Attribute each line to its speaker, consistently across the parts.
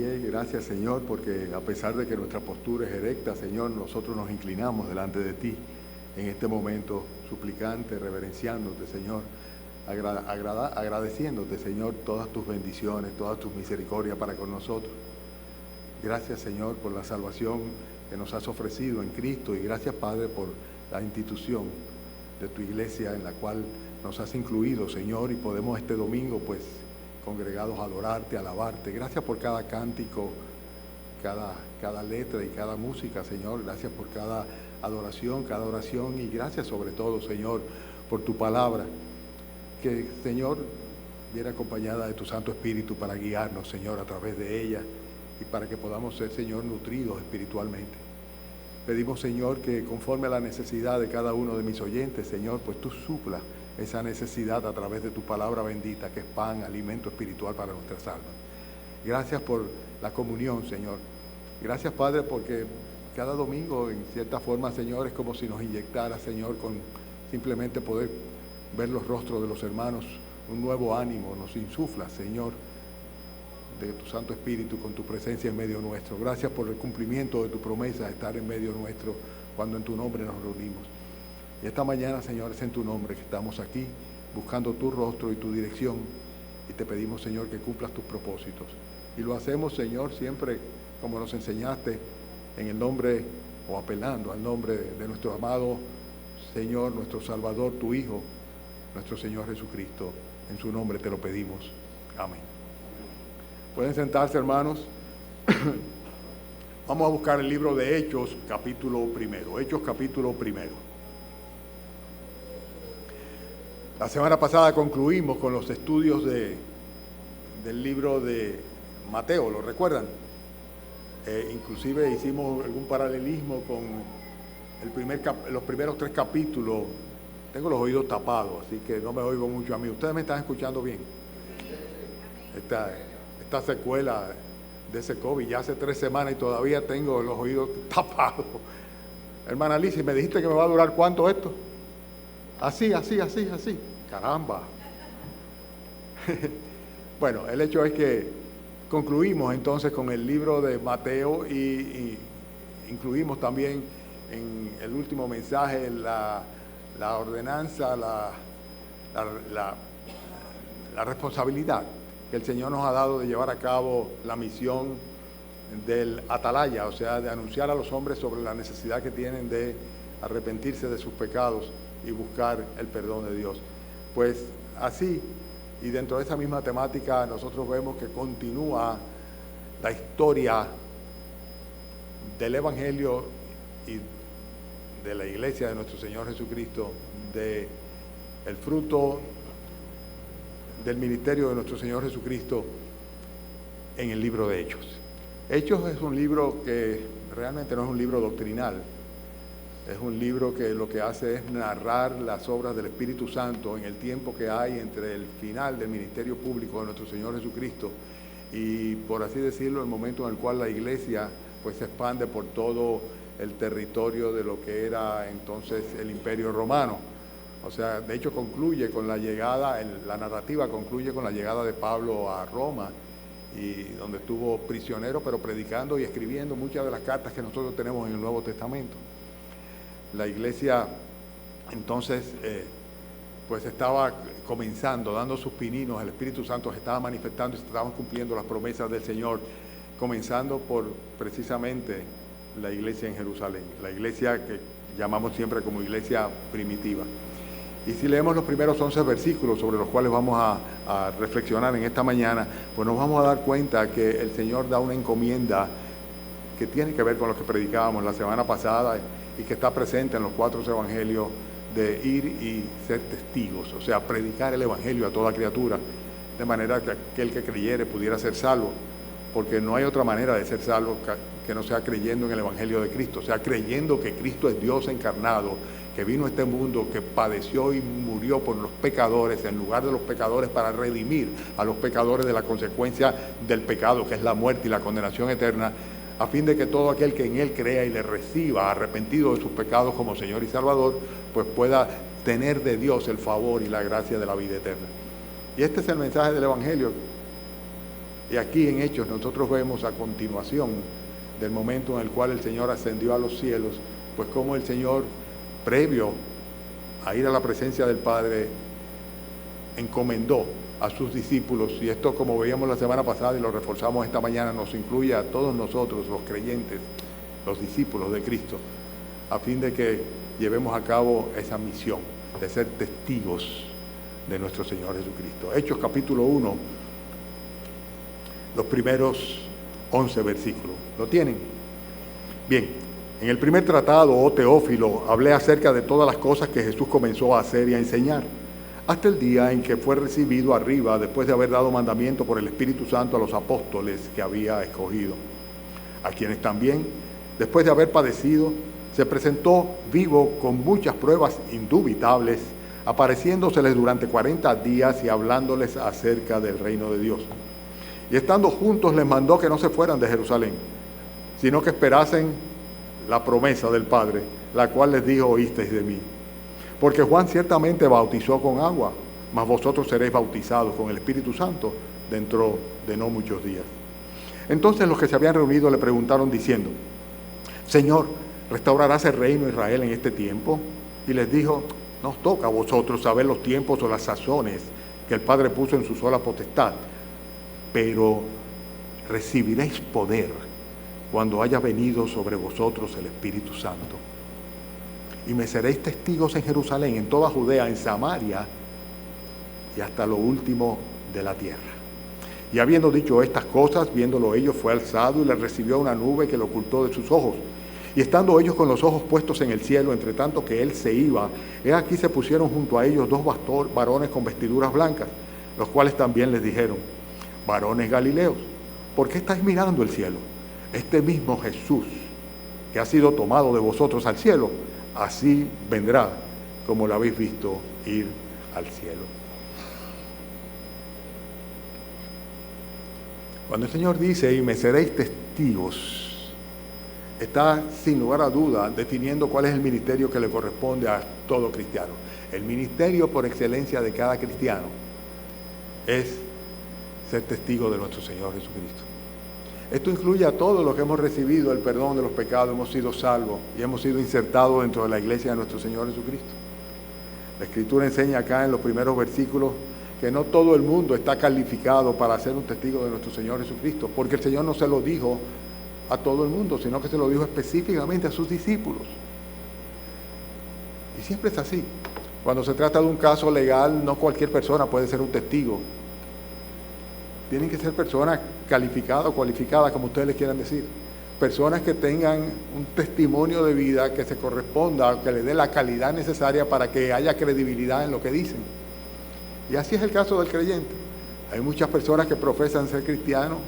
Speaker 1: pie. Gracias, Señor, porque a pesar de que nuestra postura es erecta, Señor, nosotros nos inclinamos delante de ti en este momento, suplicante, reverenciándote, Señor, agradeciéndote, Señor, todas tus bendiciones, todas tus misericordias para con nosotros. Gracias, Señor, por la salvación que nos has ofrecido en Cristo, y gracias, Padre, por la institución de tu iglesia en la cual nos has incluido, Señor, y podemos este domingo, pues, congregados a adorarte, a alabarte. Gracias por cada cántico, cada letra y cada música, Señor. Gracias por cada adoración, cada oración, y gracias sobre todo, Señor, por tu palabra, que, Señor, viene acompañada de tu Santo Espíritu para guiarnos, Señor, a través de ella, y para que podamos ser, Señor, nutridos espiritualmente. Pedimos, Señor, que conforme a la necesidad de cada uno de mis oyentes, Señor, pues tú suplas esa necesidad a través de tu palabra bendita, que es pan, alimento espiritual para nuestras almas. Gracias por la comunión, Señor. Gracias, Padre, porque cada domingo, en cierta forma, Señor, es como si nos inyectara, Señor, con simplemente poder ver los rostros de los hermanos, un nuevo ánimo, nos insufla, Señor, de tu Santo Espíritu con tu presencia en medio nuestro. Gracias por el cumplimiento de tu promesa de estar en medio nuestro cuando en tu nombre nos reunimos. Y esta mañana, Señor, es en tu nombre que estamos aquí buscando tu rostro y tu dirección, y te pedimos, Señor, que cumplas tus propósitos. Y lo hacemos, Señor, siempre como nos enseñaste, en el nombre, o apelando al nombre de nuestro amado Señor, nuestro Salvador, tu Hijo, nuestro Señor Jesucristo. En su nombre te lo pedimos. Amén. Pueden sentarse, hermanos. Vamos a buscar el libro de Hechos, capítulo primero. Hechos, capítulo primero. La semana pasada concluimos con los estudios del libro de Mateo, ¿lo recuerdan? Inclusive hicimos algún paralelismo con los primeros 3 capítulos. Tengo los oídos tapados, así que no me oigo mucho a mí. ¿Ustedes me están escuchando bien? Esta secuela de ese COVID, ya hace 3 semanas y todavía tengo los oídos tapados. Hermana Alicia, ¿me dijiste que me va a durar cuánto esto? Así. Caramba. Bueno, el hecho es que concluimos entonces con el libro de Mateo y incluimos también en el último mensaje la ordenanza, la responsabilidad que el Señor nos ha dado de llevar a cabo la misión del atalaya, o sea, de anunciar a los hombres sobre la necesidad que tienen de arrepentirse de sus pecados y buscar el perdón de Dios. Pues así, y dentro de esa misma temática, nosotros vemos que continúa la historia del Evangelio y de la iglesia de nuestro Señor Jesucristo, de el fruto del ministerio de nuestro Señor Jesucristo en el libro de Hechos. Hechos es un libro que realmente no es un libro doctrinal. Es un libro que lo que hace es narrar las obras del Espíritu Santo en el tiempo que hay entre el final del ministerio público de nuestro Señor Jesucristo y, por así decirlo, el momento en el cual la iglesia pues se expande por todo el territorio de lo que era entonces el Imperio Romano. O sea, de hecho concluye con la llegada, la narrativa concluye con la llegada de Pablo a Roma, y donde estuvo prisionero, pero predicando y escribiendo muchas de las cartas que nosotros tenemos en el Nuevo Testamento. La iglesia entonces pues estaba comenzando, dando sus pininos, el Espíritu Santo se estaba manifestando y se estaban cumpliendo las promesas del Señor, comenzando por precisamente la iglesia en Jerusalén, la iglesia que llamamos siempre como iglesia primitiva. Y si leemos los primeros 11 versículos sobre los cuales vamos a reflexionar en esta mañana, pues nos vamos a dar cuenta que el Señor da una encomienda que tiene que ver con lo que predicábamos la semana pasada y que está presente en los 4 evangelios, de ir y ser testigos, o sea, predicar el evangelio a toda criatura, de manera que aquel que creyere pudiera ser salvo, porque no hay otra manera de ser salvo que no sea creyendo en el evangelio de Cristo, o sea, creyendo que Cristo es Dios encarnado, que vino a este mundo, que padeció y murió por los pecadores, en lugar de los pecadores, para redimir a los pecadores de la consecuencia del pecado, que es la muerte y la condenación eterna, a fin de que todo aquel que en Él crea y le reciba arrepentido de sus pecados como Señor y Salvador, pues pueda tener de Dios el favor y la gracia de la vida eterna. Y este es el mensaje del Evangelio, Y aquí en Hechos nosotros vemos a continuación del momento en el cual el Señor ascendió a los cielos, pues como el Señor, previo a ir a la presencia del Padre, encomendó a sus discípulos, y esto, como veíamos la semana pasada y lo reforzamos esta mañana, nos incluye a todos nosotros, los creyentes, los discípulos de Cristo, a fin de que llevemos a cabo esa misión de ser testigos de nuestro Señor Jesucristo. Hechos capítulo 1, los primeros 11 versículos. ¿Lo tienen? Bien, en el primer tratado, oh Teófilo, hablé acerca de todas las cosas que Jesús comenzó a hacer y a enseñar, hasta el día en que fue recibido arriba, después de haber dado mandamiento por el Espíritu Santo a los apóstoles que había escogido, a quienes también, después de haber padecido, se presentó vivo con muchas pruebas indubitables, apareciéndoseles durante 40 días y hablándoles acerca del reino de Dios. Y estando juntos les mandó que no se fueran de Jerusalén, sino que esperasen la promesa del Padre, la cual les dijo: oísteis de mí. Porque Juan ciertamente bautizó con agua, mas vosotros seréis bautizados con el Espíritu Santo dentro de no muchos días. Entonces los que se habían reunido le preguntaron diciendo: Señor, ¿restaurarás el reino de Israel en este tiempo? Y les dijo: no os toca a vosotros saber los tiempos o las sazones que el Padre puso en su sola potestad, pero recibiréis poder cuando haya venido sobre vosotros el Espíritu Santo. Y me seréis testigos en Jerusalén, en toda Judea, en Samaria y hasta lo último de la tierra. Y habiendo dicho estas cosas, viéndolo ellos, fue alzado y le recibió una nube que lo ocultó de sus ojos. Y estando ellos con los ojos puestos en el cielo, entre tanto que él se iba, he aquí se pusieron junto a ellos dos varones con vestiduras blancas, los cuales también les dijeron: varones galileos, ¿por qué estáis mirando el cielo? Este mismo Jesús, que ha sido tomado de vosotros al cielo, así vendrá como lo habéis visto ir al cielo. Cuando el Señor dice: y me seréis testigos, está sin lugar a duda definiendo cuál es el ministerio que le corresponde a todo cristiano. El ministerio por excelencia de cada cristiano es ser testigo de nuestro Señor Jesucristo. Esto incluye a todos los que hemos recibido el perdón de los pecados, hemos sido salvos y hemos sido insertados dentro de la iglesia de nuestro Señor Jesucristo. La Escritura enseña acá en los primeros versículos que no todo el mundo está calificado para ser un testigo de nuestro Señor Jesucristo, porque el Señor no se lo dijo a todo el mundo, sino que se lo dijo específicamente a sus discípulos. Y siempre es así. Cuando se trata de un caso legal, no cualquier persona puede ser un testigo. Tienen que ser personas calificadas o cualificadas, como ustedes les quieran decir. Personas que tengan un testimonio de vida que se corresponda, que le dé la calidad necesaria para que haya credibilidad en lo que dicen. Y así es el caso del creyente. Hay muchas personas que profesan ser cristianos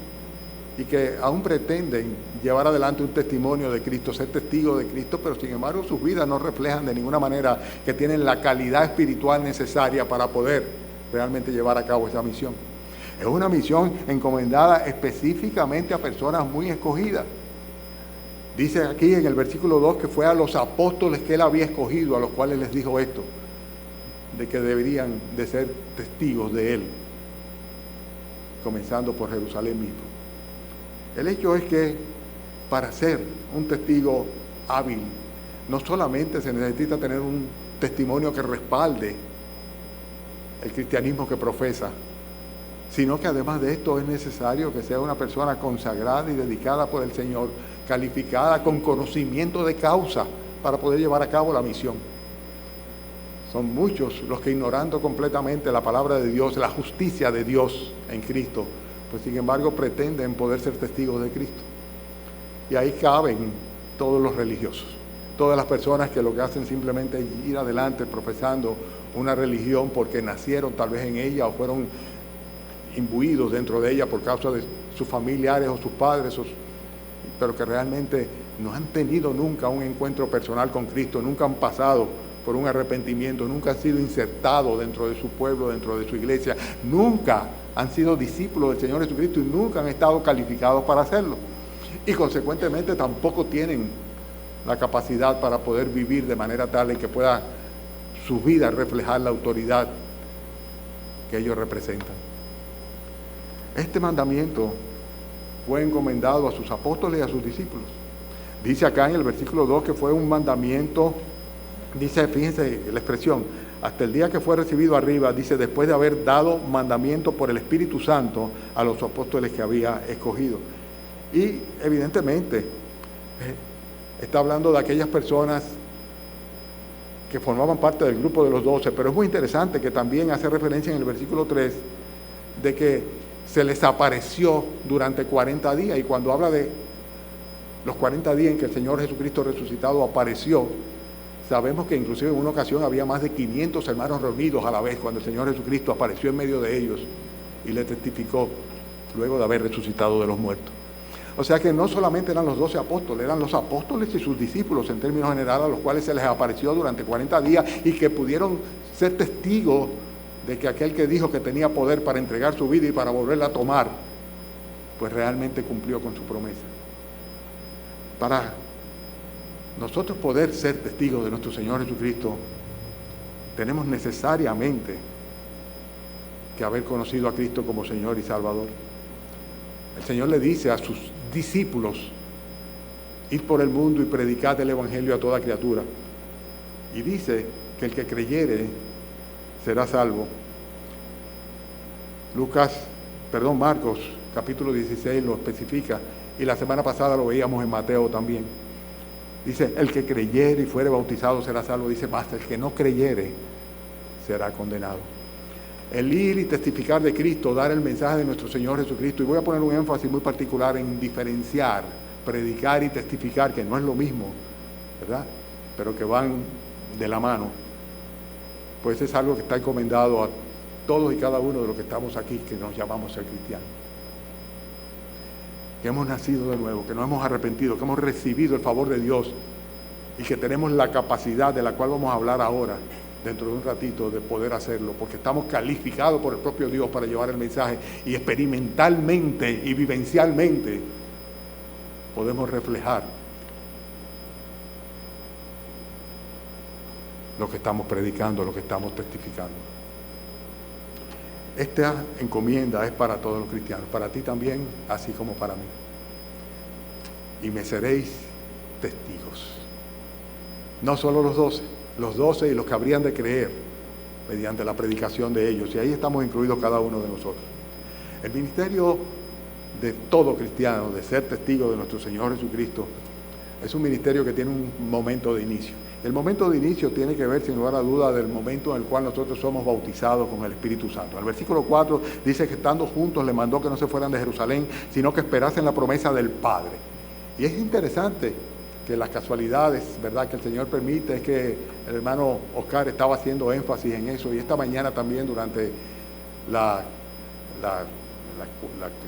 Speaker 1: y que aún pretenden llevar adelante un testimonio de Cristo, ser testigos de Cristo, pero sin embargo sus vidas no reflejan de ninguna manera que tienen la calidad espiritual necesaria para poder realmente llevar a cabo esa misión. Es una misión encomendada específicamente a personas muy escogidas. Dice aquí en el versículo 2 que fue a los apóstoles que él había escogido, a los cuales les dijo esto, de que deberían de ser testigos de él, comenzando por Jerusalén mismo. El hecho es que para ser un testigo hábil, no solamente se necesita tener un testimonio que respalde el cristianismo que profesa, sino que además de esto es necesario que sea una persona consagrada y dedicada por el Señor, calificada con conocimiento de causa para poder llevar a cabo la misión. Son muchos los que, ignorando completamente la palabra de Dios, la justicia de Dios en Cristo, pues sin embargo pretenden poder ser testigos de Cristo. Y ahí caben todos los religiosos, todas las personas que lo que hacen simplemente es ir adelante profesando una religión porque nacieron tal vez en ella o fueron imbuidos dentro de ella por causa de sus familiares o sus padres, pero que realmente no han tenido nunca un encuentro personal con Cristo, nunca han pasado por un arrepentimiento, nunca han sido insertados dentro de su pueblo, dentro de su iglesia, nunca han sido discípulos del Señor Jesucristo y nunca han estado calificados para hacerlo. Y consecuentemente tampoco tienen la capacidad para poder vivir de manera tal en que pueda su vida reflejar la autoridad que ellos representan. Este mandamiento fue encomendado a sus apóstoles y a sus discípulos. Dice acá en el versículo 2 que fue un mandamiento, dice, fíjense la expresión, hasta el día que fue recibido arriba, dice, después de haber dado mandamiento por el Espíritu Santo a los apóstoles que había escogido. Y evidentemente está hablando de aquellas personas que formaban parte del grupo de los 12, pero es muy interesante que también hace referencia en el versículo 3 de que se les apareció durante 40 días, y cuando habla de los 40 días en que el Señor Jesucristo resucitado apareció, sabemos que inclusive en una ocasión había más de 500 hermanos reunidos a la vez cuando el Señor Jesucristo apareció en medio de ellos y le testificó luego de haber resucitado de los muertos. O sea que no solamente eran los 12 apóstoles, eran los apóstoles y sus discípulos en términos generales, a los cuales se les apareció durante 40 días y que pudieron ser testigos de que aquel que dijo que tenía poder para entregar su vida y para volverla a tomar, pues realmente cumplió con su promesa. Para nosotros poder ser testigos de nuestro Señor Jesucristo, tenemos necesariamente que haber conocido a Cristo como Señor y Salvador. El Señor le dice a sus discípulos, id por el mundo y predicad el Evangelio a toda criatura. Y dice que el que creyere será salvo. Marcos capítulo 16 lo especifica, y la semana pasada lo veíamos en Mateo también. Dice, el que creyere y fuere bautizado será salvo. Dice, basta, el que no creyere será condenado. El ir y testificar de Cristo, dar el mensaje de nuestro Señor Jesucristo, y voy a poner un énfasis muy particular en diferenciar predicar y testificar, que no es lo mismo, ¿verdad?, pero que van de la mano, pues es algo que está encomendado a todos y cada uno de los que estamos aquí, que nos llamamos ser cristianos, que hemos nacido de nuevo, que nos hemos arrepentido, que hemos recibido el favor de Dios y que tenemos la capacidad de la cual vamos a hablar ahora, dentro de un ratito, de poder hacerlo, porque estamos calificados por el propio Dios para llevar el mensaje, y experimentalmente y vivencialmente podemos reflejar lo que estamos predicando, lo que estamos testificando. Esta encomienda es para todos los cristianos, para ti también, así como para mí. Y me seréis testigos. No solo los 12 y los que habrían de creer mediante la predicación de ellos, y ahí estamos incluidos cada uno de nosotros. El ministerio de todo cristiano, de ser testigo de nuestro Señor Jesucristo, es un ministerio que tiene un momento de inicio. El momento de inicio tiene que ver, sin lugar a duda, del momento en el cual nosotros somos bautizados con el Espíritu Santo. En el versículo 4 dice que estando juntos le mandó que no se fueran de Jerusalén, sino que esperasen la promesa del Padre. Y es interesante que las casualidades, ¿verdad?, que el Señor permite, es que el hermano Oscar estaba haciendo énfasis en eso, y esta mañana también durante la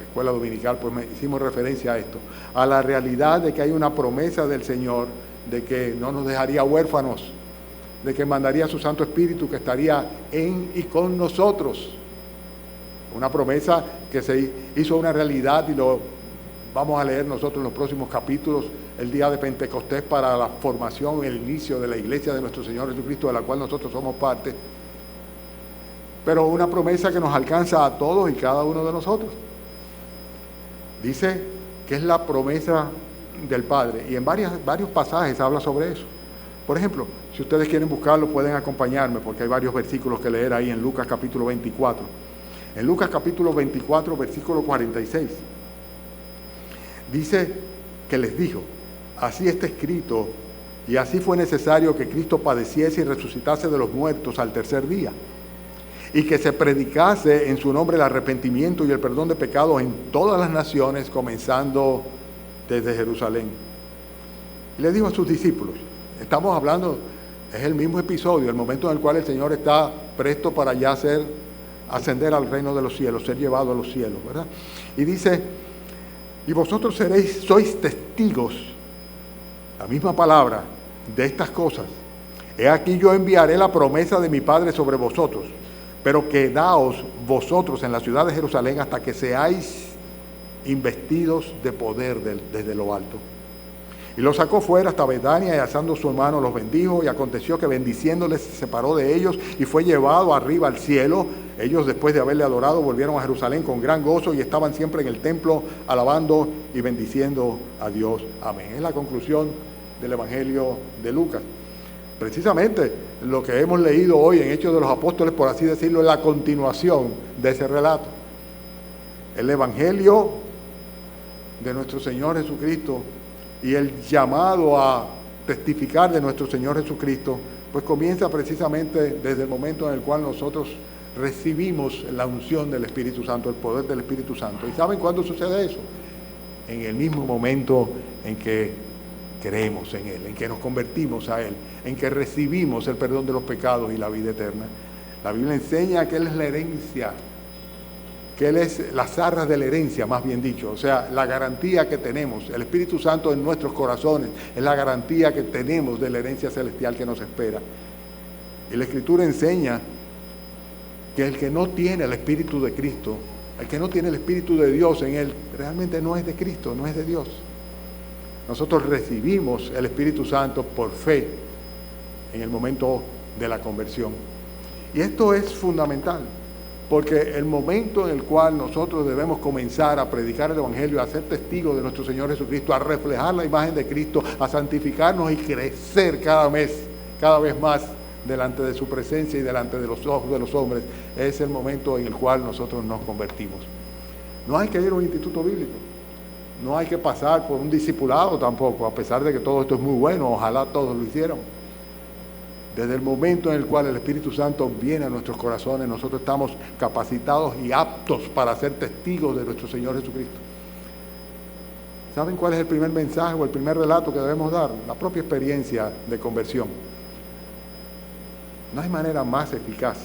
Speaker 1: escuela dominical, pues hicimos referencia a esto, a la realidad de que hay una promesa del Señor de que no nos dejaría huérfanos, de que mandaría su Santo Espíritu que estaría en y con nosotros. Una promesa que se hizo una realidad, y lo vamos a leer nosotros en los próximos capítulos, el día de Pentecostés, para la formación, el inicio de la iglesia de nuestro Señor Jesucristo, de la cual nosotros somos parte. Pero una promesa que nos alcanza a todos y cada uno de nosotros. Dice que es la promesa del Padre, y en varios pasajes habla sobre eso. Por ejemplo, si ustedes quieren buscarlo, pueden acompañarme, porque hay varios versículos que leer ahí en Lucas capítulo 24. En Lucas capítulo 24, versículo 46, dice que les dijo: así está escrito, y así fue necesario que Cristo padeciese y resucitase de los muertos al tercer día, y que se predicase en su nombre el arrepentimiento y el perdón de pecados en todas las naciones, comenzando desde Jerusalén. Y le dijo a sus discípulos, estamos hablando, es el mismo episodio, el momento en el cual el Señor está presto para ya ascender al reino de los cielos, ser llevado a los cielos, ¿verdad? Y dice, y vosotros sois testigos, la misma palabra, de estas cosas. He aquí yo enviaré la promesa de mi Padre sobre vosotros, pero quedaos vosotros en la ciudad de Jerusalén hasta que seáis investidos de poder desde lo alto. Y los sacó fuera hasta Betania, y alzando su mano los bendijo, y aconteció que bendiciéndoles se separó de ellos y fue llevado arriba al cielo. Ellos, después de haberle adorado, volvieron a Jerusalén con gran gozo y estaban siempre en el templo alabando y bendiciendo a Dios. Amén. Es la conclusión del Evangelio de Lucas. Precisamente lo que hemos leído hoy en Hechos de los Apóstoles, por así decirlo, es la continuación de ese relato. El Evangelio de nuestro Señor Jesucristo y el llamado a testificar de nuestro Señor Jesucristo, pues comienza precisamente desde el momento en el cual nosotros recibimos la unción del Espíritu Santo, el poder del Espíritu Santo. ¿Y saben cuándo sucede eso? En el mismo momento en que creemos en Él, en que nos convertimos a Él, en que recibimos el perdón de los pecados y la vida eterna. La Biblia enseña que Él es la herencia, que Él es las arras de la herencia, más bien dicho, o sea, la garantía que tenemos, el Espíritu Santo en nuestros corazones, es la garantía que tenemos de la herencia celestial que nos espera. Y la Escritura enseña que el que no tiene el Espíritu de Cristo, el que no tiene el Espíritu de Dios en él, realmente no es de Cristo, no es de Dios. Nosotros recibimos el Espíritu Santo por fe en el momento de la conversión. Y esto es fundamental, porque el momento en el cual nosotros debemos comenzar a predicar el Evangelio, a ser testigos de nuestro Señor Jesucristo, a reflejar la imagen de Cristo, a santificarnos y crecer cada vez más delante de su presencia y delante de los ojos de los hombres, es el momento en el cual nosotros nos convertimos. No hay que ir a un instituto bíblico, no hay que pasar por un discipulado tampoco, a pesar de que todo esto es muy bueno, ojalá todos lo hicieran. Desde el momento en el cual el Espíritu Santo viene a nuestros corazones, nosotros estamos capacitados y aptos para ser testigos de nuestro Señor Jesucristo. ¿Saben cuál es el primer mensaje o el primer relato que debemos dar? La propia experiencia de conversión. No hay manera más eficaz,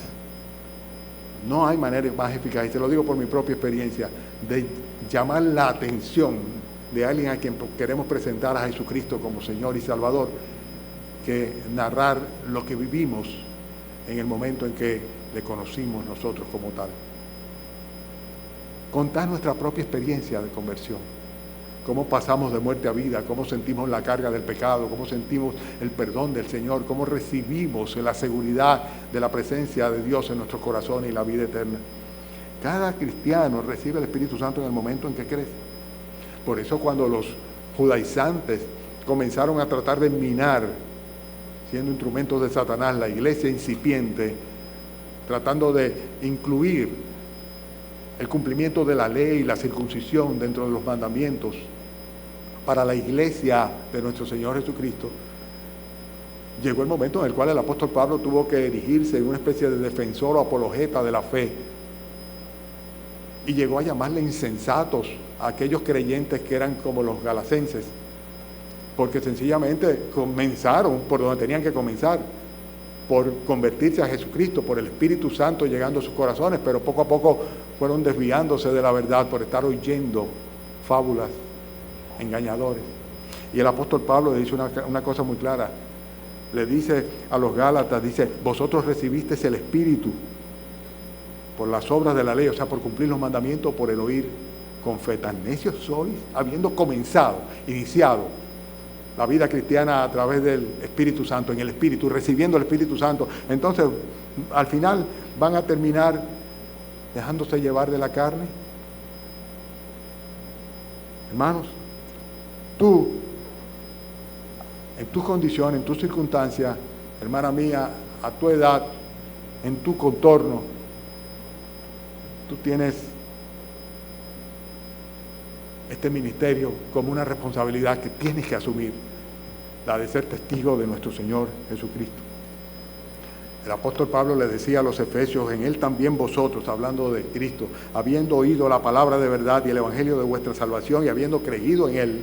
Speaker 1: no hay manera más eficaz, y te lo digo por mi propia experiencia, de llamar la atención de alguien a quien queremos presentar a Jesucristo como Señor y Salvador, que narrar lo que vivimos en el momento en que le conocimos nosotros como tal. Contar nuestra propia experiencia de conversión. Cómo pasamos de muerte a vida, cómo sentimos la carga del pecado, cómo sentimos el perdón del Señor, cómo recibimos la seguridad de la presencia de Dios en nuestros corazones y la vida eterna. Cada cristiano recibe el Espíritu Santo en el momento en que crece. Por eso cuando los judaizantes comenzaron a tratar de minar, siendo instrumentos de Satanás, la iglesia incipiente, tratando de incluir el cumplimiento de la ley y la circuncisión dentro de los mandamientos para la iglesia de nuestro Señor Jesucristo, llegó el momento en el cual el apóstol Pablo tuvo que erigirse en una especie de defensor o apologeta de la fe, y llegó a llamarle insensatos a aquellos creyentes que eran como los galacenses, porque sencillamente comenzaron por donde tenían que comenzar, por convertirse a Jesucristo, por el Espíritu Santo llegando a sus corazones, pero poco a poco fueron desviándose de la verdad por estar oyendo fábulas engañadores. Y el apóstol Pablo le dice una cosa muy clara, le dice a los Gálatas, dice, vosotros recibisteis el Espíritu por las obras de la ley, o sea, por cumplir los mandamientos, por el oír con fe. Tan necios sois, habiendo comenzado, iniciado la vida cristiana a través del Espíritu Santo, en el Espíritu, recibiendo el Espíritu Santo. Entonces, al final van a terminar dejándose llevar de la carne. Hermanos, tú, en tus condiciones, en tus circunstancias, hermana mía, a tu edad, en tu contorno, tú tienes este ministerio como una responsabilidad que tienes que asumir, la de ser testigo de nuestro Señor Jesucristo. El apóstol Pablo le decía a los efesios, en él también vosotros, hablando de Cristo, habiendo oído la palabra de verdad y el evangelio de vuestra salvación y habiendo creído en él,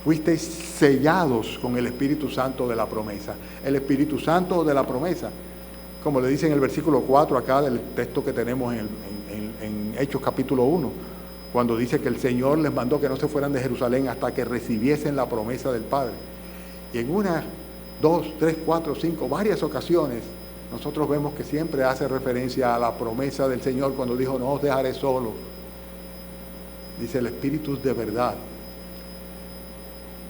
Speaker 1: fuisteis sellados con el Espíritu Santo de la promesa. El Espíritu Santo de la promesa, como le dice en el versículo 4 acá del texto que tenemos en Hechos capítulo 1, cuando dice que el Señor les mandó que no se fueran de Jerusalén hasta que recibiesen la promesa del Padre. Y en una, 2, 3, 4, 5, varias ocasiones, nosotros vemos que siempre hace referencia a la promesa del Señor cuando dijo, no os dejaré solo. Dice el Espíritu de verdad.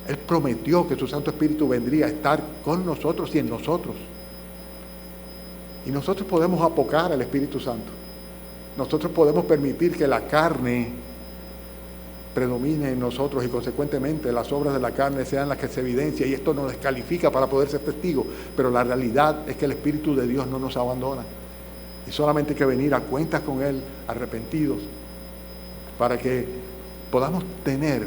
Speaker 1: Él prometió que su Santo Espíritu vendría a estar con nosotros y en nosotros. Y nosotros podemos apocar al Espíritu Santo. Nosotros podemos permitir que la carne predomine en nosotros y consecuentemente las obras de la carne sean las que se evidencian, y esto nos descalifica para poder ser testigos, pero la realidad es que el Espíritu de Dios no nos abandona y solamente hay que venir a cuentas con Él, arrepentidos, para que podamos tener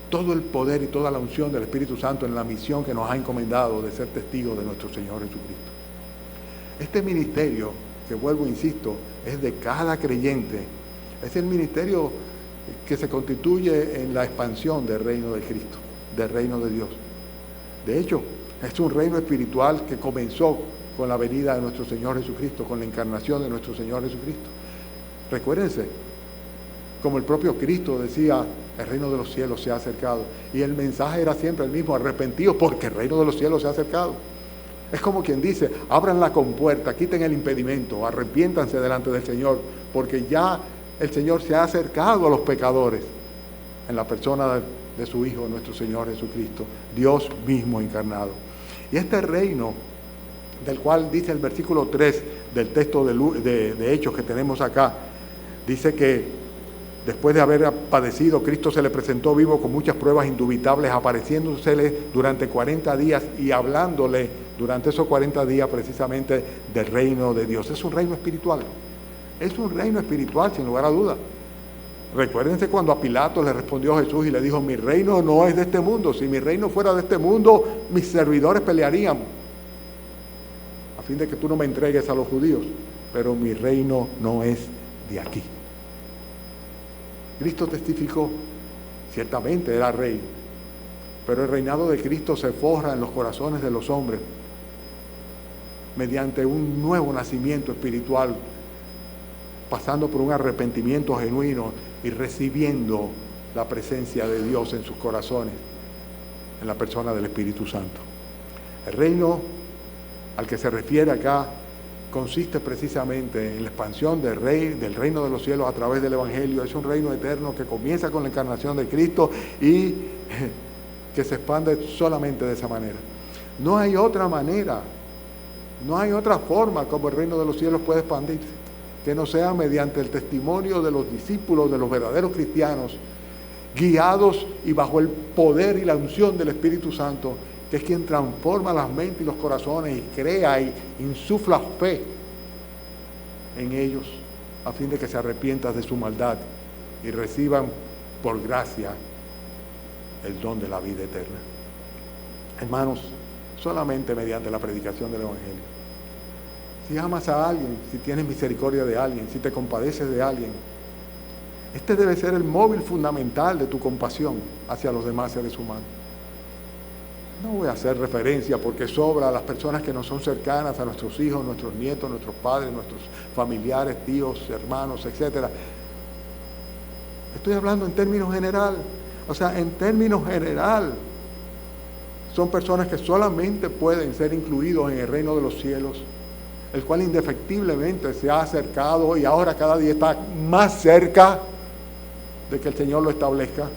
Speaker 1: todo el poder y toda la unción del Espíritu Santo en la misión que nos ha encomendado de ser testigos de nuestro Señor Jesucristo. Este ministerio, que vuelvo, insisto, es de cada creyente, es el ministerio que se constituye en la expansión del reino de Cristo, del reino de Dios. De hecho, es un reino espiritual que comenzó con la venida de nuestro Señor Jesucristo, con la encarnación de nuestro Señor Jesucristo. Recuérdense, como el propio Cristo decía, el reino de los cielos se ha acercado. Y el mensaje era siempre el mismo: arrepentidos porque el reino de los cielos se ha acercado. Es como quien dice: abran la compuerta, quiten el impedimento, arrepiéntanse delante del Señor, porque ya el Señor se ha acercado a los pecadores en la persona de su Hijo, nuestro Señor Jesucristo, Dios mismo encarnado. Y este reino, del cual dice el versículo 3 del texto de Hechos que tenemos acá, dice que después de haber padecido, Cristo se le presentó vivo con muchas pruebas indubitables, apareciéndosele durante 40 días y hablándole durante esos 40 días precisamente del reino de Dios. Es un reino espiritual. Es un reino espiritual, sin lugar a duda. Recuérdense cuando a Pilato le respondió Jesús y le dijo: mi reino no es de este mundo. Si mi reino fuera de este mundo, mis servidores pelearían a fin de que tú no me entregues a los judíos. Pero mi reino no es de aquí. Cristo testificó, ciertamente era rey, pero el reinado de Cristo se forja en los corazones de los hombres mediante un nuevo nacimiento espiritual, pasando por un arrepentimiento genuino y recibiendo la presencia de Dios en sus corazones, en la persona del Espíritu Santo. El reino al que se refiere acá consiste precisamente en la expansión del reino de los cielos a través del Evangelio. Es un reino eterno que comienza con la encarnación de Cristo y que se expande solamente de esa manera. No hay otra manera, no hay otra forma como el reino de los cielos puede expandirse, que no sea mediante el testimonio de los discípulos, de los verdaderos cristianos, guiados y bajo el poder y la unción del Espíritu Santo, que es quien transforma las mentes y los corazones y crea y insufla fe en ellos, a fin de que se arrepientan de su maldad y reciban por gracia el don de la vida eterna. Hermanos, solamente mediante la predicación del Evangelio. Si amas a alguien, si tienes misericordia de alguien, si te compadeces de alguien, este debe ser el móvil fundamental de tu compasión hacia los demás seres humanos. No voy a hacer referencia porque sobra a las personas que nos son cercanas, a nuestros hijos, nuestros nietos, nuestros padres, nuestros familiares, tíos, hermanos, etc. Estoy hablando en términos general. O sea, en términos general, son personas que solamente pueden ser incluidos en el reino de los cielos, el cual indefectiblemente se ha acercado y ahora cada día está más cerca de que el Señor lo establezca.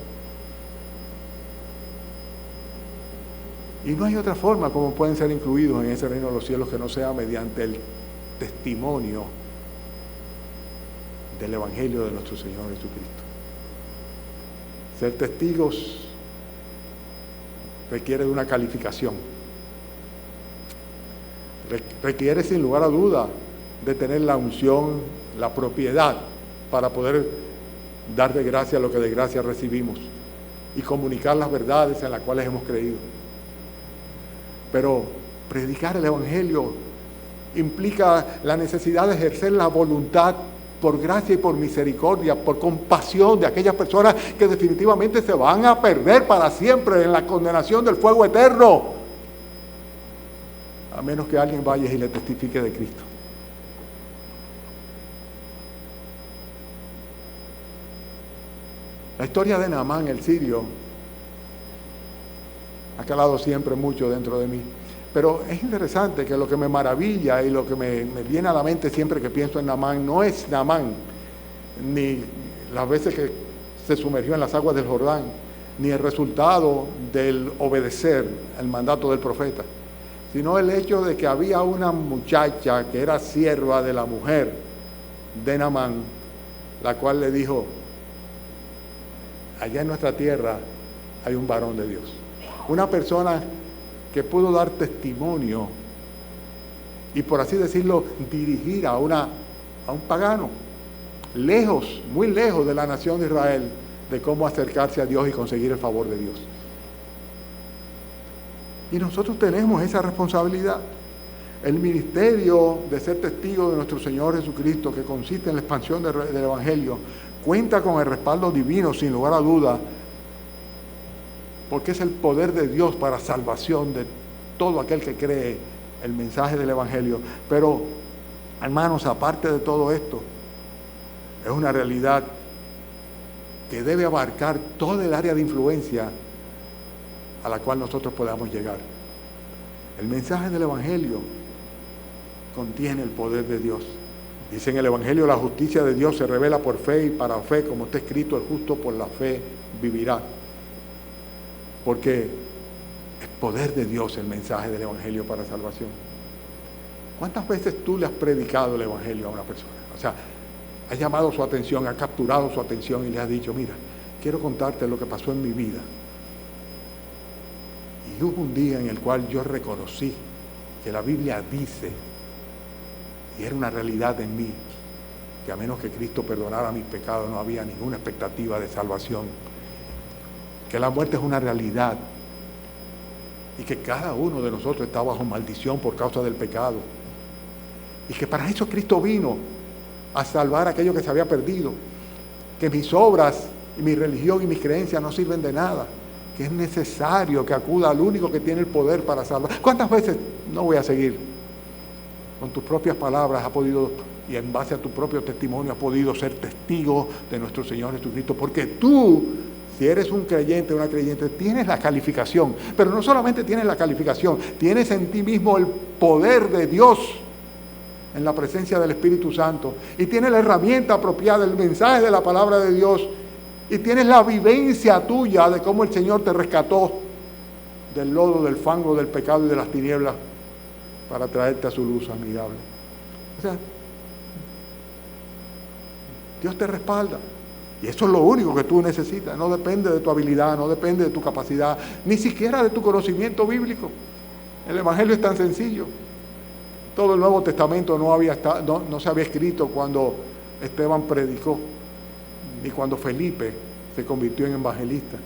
Speaker 1: Y no hay otra forma como pueden ser incluidos en ese reino de los cielos que no sea mediante el testimonio del Evangelio de nuestro Señor Jesucristo. Ser testigos requiere de una calificación. Requiere sin lugar a duda de tener la unción, la propiedad para poder dar de gracia lo que de gracia recibimos y comunicar las verdades en las cuales hemos creído. Pero predicar el Evangelio implica la necesidad de ejercer la voluntad por gracia y por misericordia, por compasión de aquellas personas que definitivamente se van a perder para siempre en la condenación del fuego eterno, a menos que alguien vaya y le testifique de Cristo. La historia de Naamán, el sirio, ha calado siempre mucho dentro de mí. Pero es interesante que lo que me maravilla y lo que me viene a la mente siempre que pienso en Naamán no es Naamán, ni las veces que se sumergió en las aguas del Jordán, ni el resultado del obedecer el mandato del profeta, sino el hecho de que había una muchacha que era sierva de la mujer de Naamán, la cual le dijo: allá en nuestra tierra hay un varón de Dios. Una persona que pudo dar testimonio y, por así decirlo, dirigir a un pagano, lejos, muy lejos de la nación de Israel, de cómo acercarse a Dios y conseguir el favor de Dios. Y nosotros tenemos esa responsabilidad. El ministerio de ser testigo de nuestro Señor Jesucristo, que consiste en la expansión del Evangelio, cuenta con el respaldo divino, sin lugar a duda, porque es el poder de Dios para salvación de todo aquel que cree el mensaje del Evangelio. Pero, hermanos, aparte de todo esto, es una realidad que debe abarcar todo el área de influencia a la cual nosotros podamos llegar. El mensaje del Evangelio contiene el poder de Dios. Dice en el Evangelio: la justicia de Dios se revela por fe y para fe, como está escrito: el justo por la fe vivirá. Porque es poder de Dios el mensaje del Evangelio para salvación. ¿Cuántas veces tú le has predicado el Evangelio a una persona? O sea, has llamado su atención, has capturado su atención y le has dicho: mira, quiero contarte lo que pasó en mi vida. Y hubo un día en el cual yo reconocí que la Biblia dice, y era una realidad en mí, que a menos que Cristo perdonara mis pecados no había ninguna expectativa de salvación, que la muerte es una realidad y que cada uno de nosotros está bajo maldición por causa del pecado, y que para eso Cristo vino, a salvar aquello que se había perdido, que mis obras y mi religión y mis creencias no sirven de nada, que es necesario que acuda al único que tiene el poder para salvar. ¿Cuántas veces, no voy a seguir, con tus propias palabras has podido, y en base a tu propio testimonio has podido ser testigo de nuestro Señor Jesucristo? Porque tú, si eres un creyente o una creyente, tienes la calificación, pero no solamente tienes la calificación, tienes en ti mismo el poder de Dios en la presencia del Espíritu Santo, y tienes la herramienta apropiada, el mensaje de la palabra de Dios, y tienes la vivencia tuya de cómo el Señor te rescató del lodo, del fango, del pecado y de las tinieblas para traerte a su luz admirable. O sea, Dios te respalda. Y eso es lo único que tú necesitas. No depende de tu habilidad, no depende de tu capacidad, ni siquiera de tu conocimiento bíblico. El Evangelio es tan sencillo. Todo el Nuevo Testamento no se había escrito cuando Esteban predicó, ni cuando Felipe se convirtió en evangelista,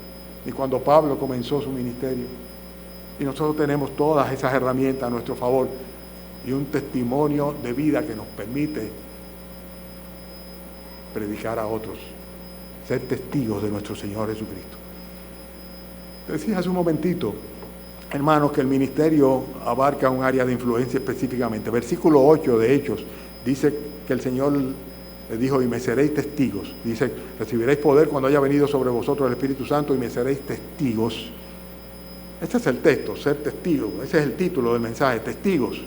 Speaker 1: ni cuando Pablo comenzó su ministerio. Y nosotros tenemos todas esas herramientas a nuestro favor y un testimonio de vida que nos permite predicar a otros, ser testigos de nuestro Señor Jesucristo. Decía hace un momentito, hermanos, que el ministerio abarca un área de influencia específicamente. Versículo 8 de Hechos dice que el Señor le dijo: y me seréis testigos. Dice: recibiréis poder cuando haya venido sobre vosotros el Espíritu Santo y me seréis testigos. Este es el texto, ser testigo. Ese es el título del mensaje, testigos.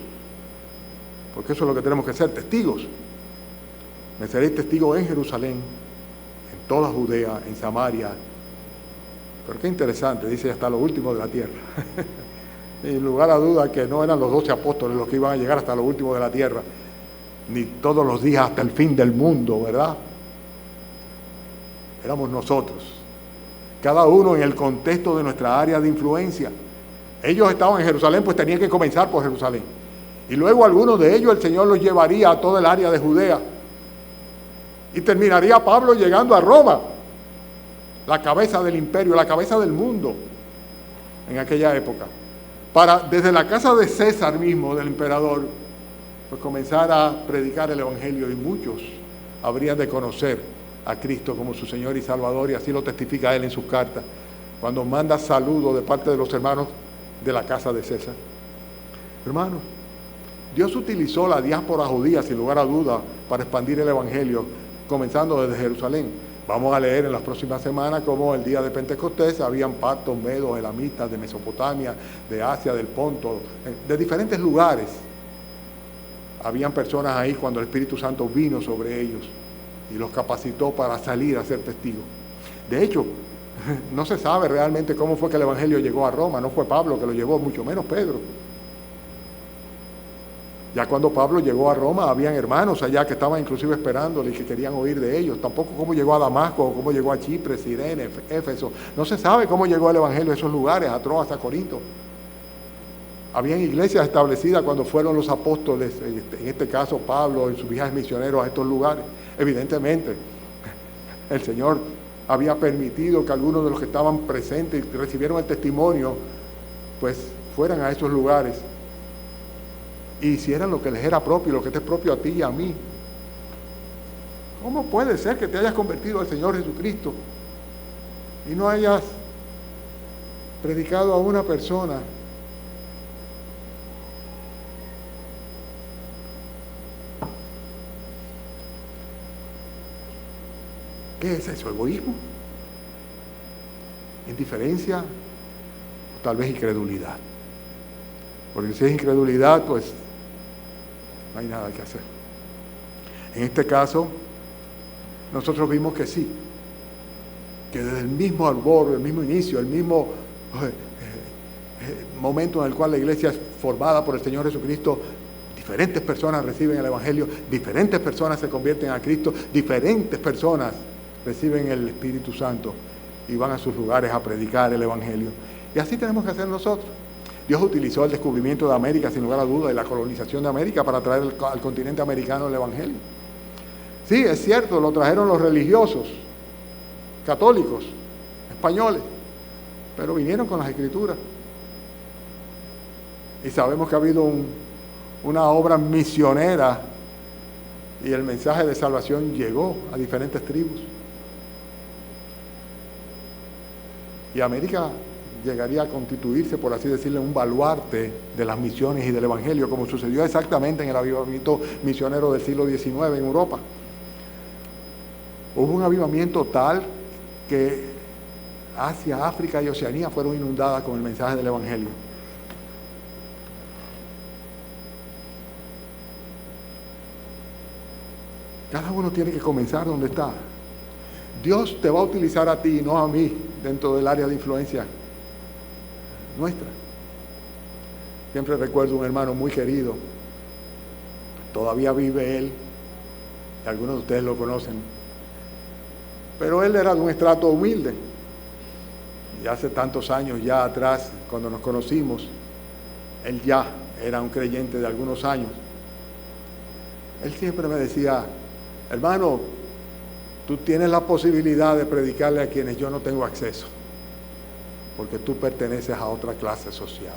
Speaker 1: Porque eso es lo que tenemos que ser, testigos. Me seréis testigos en Jerusalén, en toda Judea, en Samaria. Pero qué interesante, dice: hasta lo último de la tierra. Sin lugar a duda que no eran los 12 apóstoles los que iban a llegar hasta lo último de la tierra, ni todos los días hasta el fin del mundo, ¿verdad? Éramos nosotros, cada uno en el contexto de nuestra área de influencia. Ellos estaban en Jerusalén, pues tenían que comenzar por Jerusalén. Y luego algunos de ellos el Señor los llevaría a todo el área de Judea. Y terminaría Pablo llegando a Roma, la cabeza del imperio, la cabeza del mundo en aquella época, para desde la casa de César mismo, del emperador, pues comenzar a predicar el Evangelio, y muchos habrían de conocer a Cristo como su Señor y Salvador, y así lo testifica él en sus cartas, cuando manda saludos de parte de los hermanos de la casa de César. Hermanos, Dios utilizó la diáspora judía, sin lugar a duda, para expandir el Evangelio, comenzando desde Jerusalén. Vamos a leer en las próximas semanas cómo el día de Pentecostés habían partos, medos, elamitas de Mesopotamia, de Asia, del Ponto, de diferentes lugares. Habían personas ahí cuando el Espíritu Santo vino sobre ellos y los capacitó para salir a ser testigos. De hecho, no se sabe realmente cómo fue que el Evangelio llegó a Roma. No fue Pablo que lo llevó, mucho menos Pedro. Ya cuando Pablo llegó a Roma, habían hermanos allá que estaban inclusive esperándole y que querían oír de ellos. Tampoco cómo llegó a Damasco, o cómo llegó a Chipre, Cirene, Éfeso. No se sabe cómo llegó el evangelio a esos lugares, a Troas, a Corinto. Habían iglesias establecidas cuando fueron los apóstoles, en este caso Pablo, en sus viajes misioneros a estos lugares. Evidentemente, el Señor había permitido que algunos de los que estaban presentes y recibieron el testimonio, pues fueran a esos lugares y hicieran lo que les era propio, lo que te es propio a ti y a mí. ¿Cómo puede ser que te hayas convertido al Señor Jesucristo y no hayas predicado a una persona ¿Qué es eso? ¿Egoísmo? ¿Indiferencia? O tal vez incredulidad. Porque si es incredulidad, pues no hay nada que hacer. En este caso, nosotros vimos que sí, que desde el mismo albor, el mismo inicio, el mismo momento en el cual la iglesia es formada por el Señor Jesucristo, diferentes personas reciben el Evangelio, diferentes personas se convierten a Cristo, diferentes personas reciben el Espíritu Santo y van a sus lugares a predicar el Evangelio. Y así tenemos que hacer nosotros. Dios utilizó el descubrimiento de América, sin lugar a duda, y la colonización de América para traer al continente americano el Evangelio. Sí, es cierto, lo trajeron los religiosos, católicos, españoles, pero vinieron con las Escrituras. Y sabemos que ha habido una obra misionera y el mensaje de salvación llegó a diferentes tribus. Y América llegaría a constituirse, por así decirlo, un baluarte de las misiones y del Evangelio, como sucedió exactamente en el avivamiento misionero del siglo XIX en Europa. Hubo un avivamiento tal que Asia, África y Oceanía fueron inundadas con el mensaje del Evangelio. Cada uno tiene que comenzar donde está. Dios te va a utilizar a ti, no a mí, dentro del área de influencia nuestra. Siempre recuerdo un hermano muy querido, todavía vive él, y algunos de ustedes lo conocen, pero él era de un estrato humilde, y hace tantos años ya atrás, cuando nos conocimos, él ya era un creyente de algunos años. Él siempre me decía: hermano, tú tienes la posibilidad de predicarle a quienes yo no tengo acceso, porque tú perteneces a otra clase social.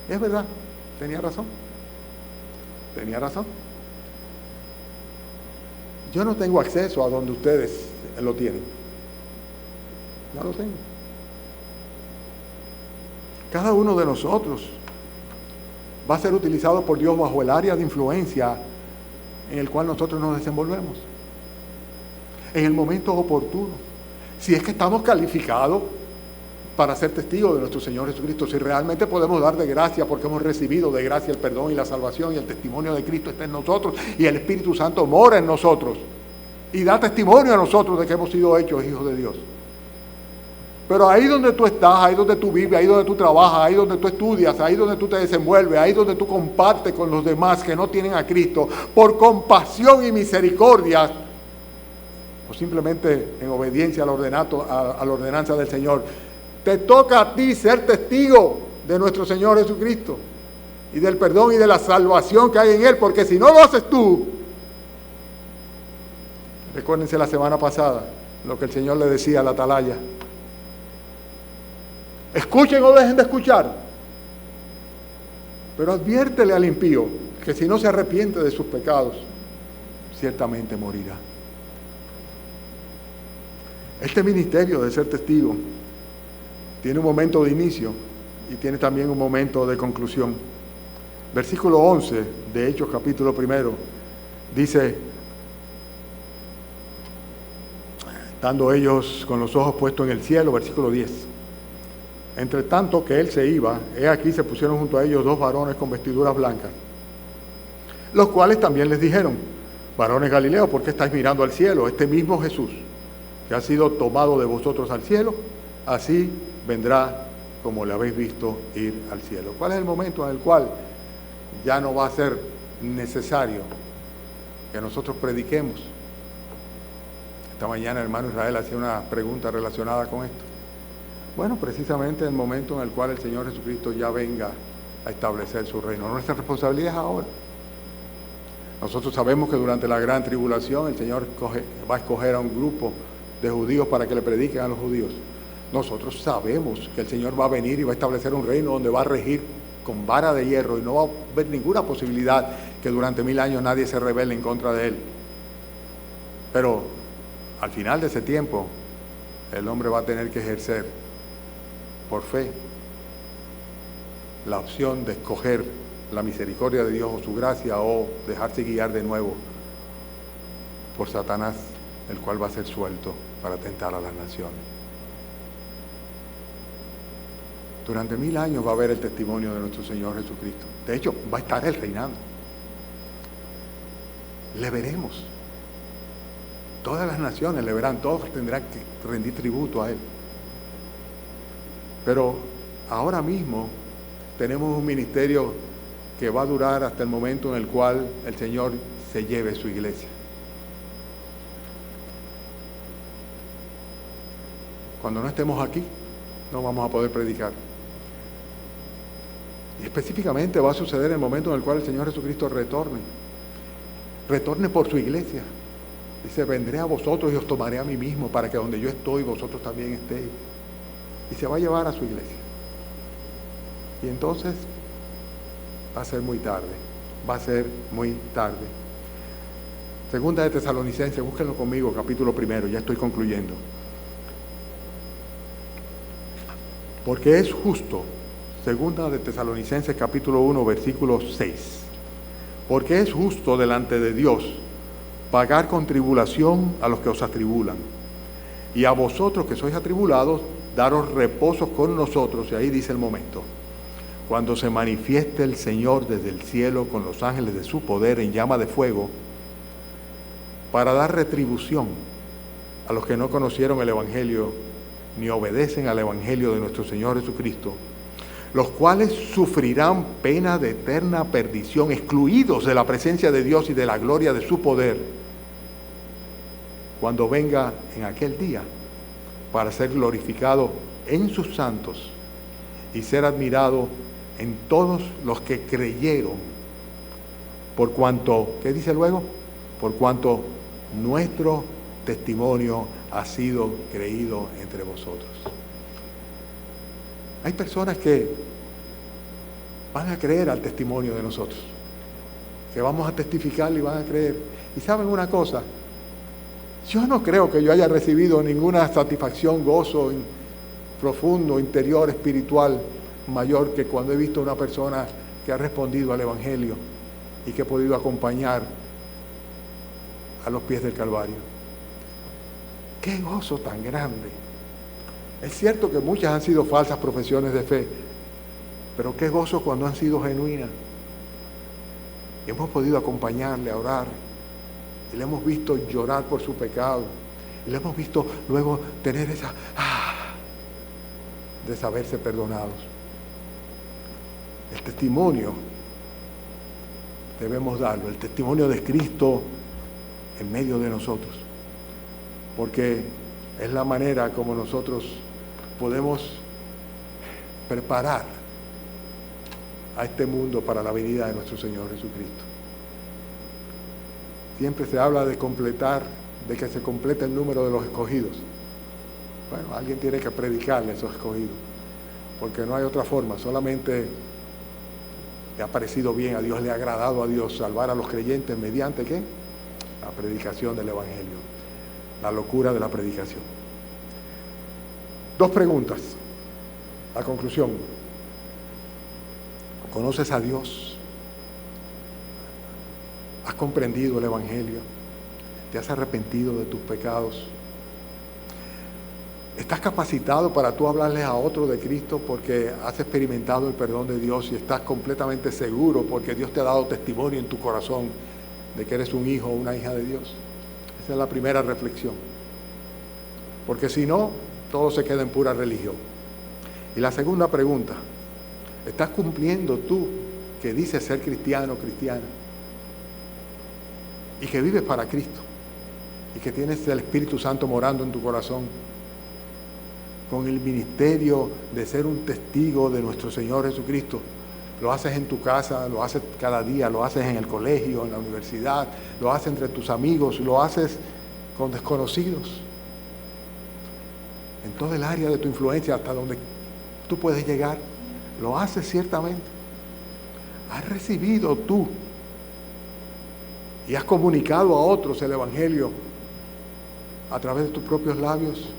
Speaker 1: Y es verdad, tenía razón. Tenía razón. Yo no tengo acceso a donde ustedes lo tienen. No lo tengo. Cada uno de nosotros va a ser utilizado por Dios bajo el área de influencia en el cual nosotros nos desenvolvemos, en el momento oportuno, si es que estamos calificados para ser testigos de nuestro Señor Jesucristo, si realmente podemos dar de gracia porque hemos recibido de gracia el perdón y la salvación y el testimonio de Cristo está en nosotros y el Espíritu Santo mora en nosotros y da testimonio a nosotros de que hemos sido hechos hijos de Dios. Pero ahí donde tú estás, ahí donde tú vives, ahí donde tú trabajas, ahí donde tú estudias, ahí donde tú te desenvuelves, ahí donde tú compartes con los demás que no tienen a Cristo, por compasión y misericordia, o simplemente en obediencia a la ordenanza del Señor, te toca a ti ser testigo de nuestro Señor Jesucristo y del perdón y de la salvación que hay en Él, porque si no lo haces tú, recuérdense la semana pasada lo que el Señor le decía a la atalaya: escuchen o dejen de escuchar, pero adviértele al impío que si no se arrepiente de sus pecados, ciertamente morirá. Este ministerio de ser testigo tiene un momento de inicio y tiene también un momento de conclusión. Versículo 11 de Hechos capítulo 1 dice: estando ellos con los ojos puestos en el cielo, versículo 10. Entre tanto que él se iba, he aquí se pusieron junto a ellos 2 varones con vestiduras blancas, los cuales también les dijeron: varones Galileos, ¿por qué estáis mirando al cielo? Este mismo Jesús, que ha sido tomado de vosotros al cielo, así vendrá como le habéis visto ir al cielo. ¿Cuál es el momento en el cual ya no va a ser necesario que nosotros prediquemos. Esta mañana el hermano Israel hacía una pregunta relacionada con esto. Bueno, precisamente el momento en el cual el Señor Jesucristo ya venga a establecer su reino. Nuestra responsabilidad es ahora. Nosotros sabemos que durante la gran tribulación el Señor va a escoger a un grupo de judíos para que le prediquen a los judíos. Nosotros sabemos que el Señor va a venir y va a establecer un reino donde va a regir con vara de hierro y no va a haber ninguna posibilidad que durante 1000 años nadie se rebele en contra de Él. Pero al final de ese tiempo, el hombre va a tener que ejercer por fe la opción de escoger la misericordia de Dios o su gracia, o dejarse guiar de nuevo por Satanás, el cual va a ser suelto para tentar a las naciones. Durante 1000 años va a haber el testimonio de nuestro Señor Jesucristo. De hecho, va a estar Él reinando. Le veremos. Todas las naciones le verán, todos tendrán que rendir tributo a Él. Pero ahora mismo tenemos un ministerio que va a durar hasta el momento en el cual el Señor se lleve su iglesia. Cuando no estemos aquí, no vamos a poder predicar. Y específicamente va a suceder en el momento en el cual el Señor Jesucristo retorne. Retorne por su iglesia. Dice, vendré a vosotros y os tomaré a mí mismo para que donde yo estoy, vosotros también estéis. Y se va a llevar a su iglesia. Y entonces va a ser muy tarde. Va a ser muy tarde. Segunda de Tesalonicenses, búsquenlo conmigo, capítulo 1, ya estoy concluyendo. Porque es justo, segunda de Tesalonicenses, capítulo 1, versículo 6. Porque es justo delante de Dios pagar con tribulación a los que os atribulan, y a vosotros que sois atribulados, daros reposo con nosotros. Y ahí dice el momento, cuando se manifieste el Señor desde el cielo con los ángeles de su poder en llama de fuego, para dar retribución a los que no conocieron el Evangelio, ni obedecen al Evangelio de nuestro Señor Jesucristo, los cuales sufrirán pena de eterna perdición, excluidos de la presencia de Dios y de la gloria de su poder, cuando venga en aquel día, para ser glorificado en sus santos y ser admirado en todos los que creyeron, por cuanto, ¿qué dice luego? Por cuanto nuestro testimonio ha sido creído entre vosotros. Hay personas que van a creer al testimonio de nosotros, que vamos a testificar y van a creer. Y saben una cosa, yo no creo que yo haya recibido ninguna satisfacción, gozo profundo, interior, espiritual, mayor que cuando he visto a una persona que ha respondido al Evangelio y que he podido acompañar a los pies del Calvario. ¡Qué gozo tan grande! Es cierto que muchas han sido falsas profesiones de fe, pero qué gozo cuando han sido genuinas. Y hemos podido acompañarle a orar, y le hemos visto llorar por su pecado, y le hemos visto luego tener esa de saberse perdonados. El testimonio debemos darlo, el testimonio de Cristo en medio de nosotros, porque es la manera como nosotros podemos preparar a este mundo para la venida de nuestro Señor Jesucristo. Siempre se habla de completar, de que se complete el número de los escogidos. Bueno, alguien tiene que predicarle a esos escogidos, porque no hay otra forma. Solamente le ha parecido bien a Dios, le ha agradado a Dios salvar a los creyentes mediante ¿qué? La predicación del Evangelio, la locura de la predicación. Dos preguntas. La conclusión. ¿Conoces a Dios? ¿Has comprendido el Evangelio? ¿Te has arrepentido de tus pecados? ¿Estás capacitado para tú hablarles a otro de Cristo porque has experimentado el perdón de Dios y estás completamente seguro porque Dios te ha dado testimonio en tu corazón de que eres un hijo o una hija de Dios? Esa es la primera reflexión. Porque si no, todo se queda en pura religión. Y la segunda pregunta, ¿estás cumpliendo tú que dices ser cristiano o cristiana y que vives para Cristo y que tienes el Espíritu Santo morando en tu corazón, con el ministerio de ser un testigo de nuestro Señor Jesucristo. Lo haces en tu casa, lo haces cada día, lo haces en el colegio, en la universidad, lo haces entre tus amigos, lo haces con desconocidos. En todo el área de tu influencia, hasta donde tú puedes llegar, lo haces ciertamente. Has recibido tú y has comunicado a otros el Evangelio a través de tus propios labios.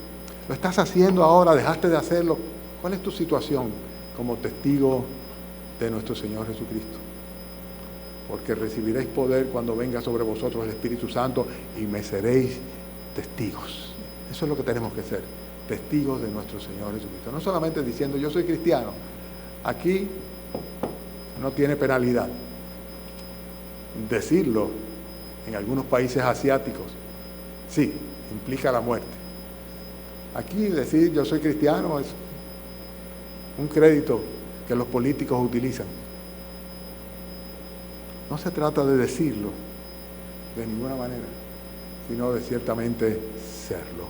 Speaker 1: Lo estás haciendo ahora, dejaste de hacerlo. ¿Cuál es tu situación como testigo de nuestro Señor Jesucristo? Porque recibiréis poder cuando venga sobre vosotros el Espíritu Santo y me seréis testigos. Eso es lo que tenemos que ser, testigos de nuestro Señor Jesucristo. No solamente diciendo yo soy cristiano. Aquí no tiene penalidad. Decirlo en algunos países asiáticos, sí, implica la muerte. Aquí decir yo soy cristiano es un crédito que los políticos utilizan. No se trata de decirlo de ninguna manera, sino de ciertamente serlo.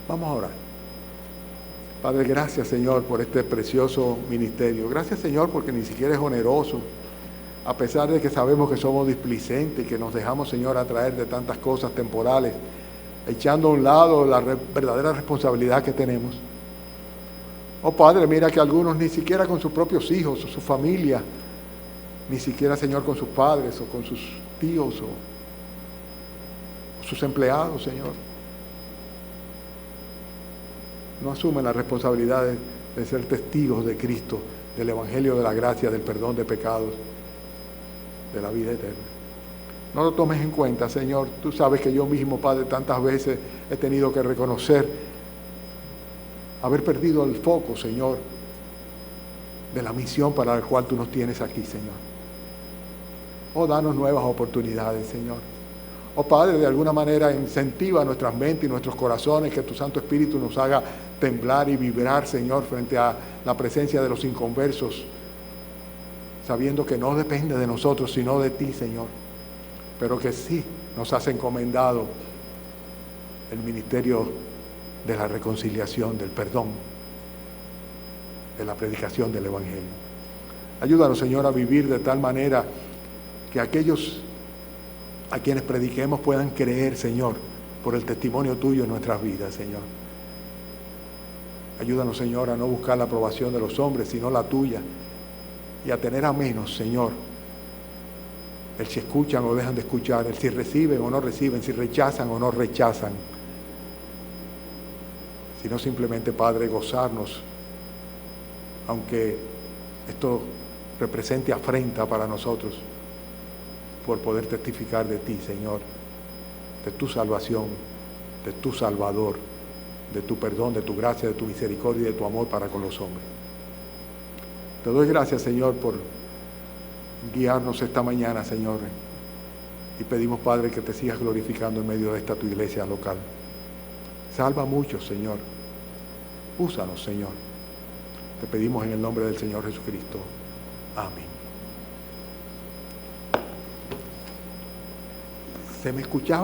Speaker 1: Vamos a orar. Padre, gracias, Señor, por este precioso ministerio. Gracias, Señor, porque ni siquiera es oneroso, a pesar de que sabemos que somos displicentes y que nos dejamos, Señor, atraer de tantas cosas temporales, echando a un lado la verdadera responsabilidad que tenemos. Oh, Padre, mira que algunos ni siquiera con sus propios hijos o su familia, ni siquiera, Señor, con sus padres o con sus tíos o sus empleados, Señor, no asumen la responsabilidad de ser testigos de Cristo, del Evangelio de la gracia, del perdón de pecados, de la vida eterna. No lo tomes en cuenta, Señor. Tú sabes que yo mismo, Padre, tantas veces he tenido que reconocer haber perdido el foco, Señor, de la misión para la cual tú nos tienes aquí, Señor. Oh, danos nuevas oportunidades, Señor. Oh, Padre, de alguna manera incentiva nuestras mentes y nuestros corazones, que tu Santo Espíritu nos haga temblar y vibrar, Señor, frente a la presencia de los inconversos, sabiendo que no depende de nosotros, sino de ti, Señor, pero que sí nos has encomendado el ministerio de la reconciliación, del perdón, de la predicación del Evangelio. Ayúdanos, Señor, a vivir de tal manera que aquellos a quienes prediquemos puedan creer, Señor, por el testimonio tuyo en nuestras vidas, Señor. Ayúdanos, Señor, a no buscar la aprobación de los hombres, sino la tuya, y a tener a menos, Señor, el si escuchan o dejan de escuchar, el si reciben o no reciben, si rechazan o no rechazan, sino simplemente, Padre, gozarnos, aunque esto represente afrenta para nosotros, por poder testificar de ti, Señor, de tu salvación, de tu Salvador, de tu perdón, de tu gracia, de tu misericordia y de tu amor para con los hombres. Te doy gracias, Señor, por guiarnos esta mañana, Señor, y pedimos, Padre, que te sigas glorificando en medio de esta tu iglesia local. Salva a muchos, Señor. Úsanos, Señor. Te pedimos en el nombre del Señor Jesucristo. Amén. Se me escuchaba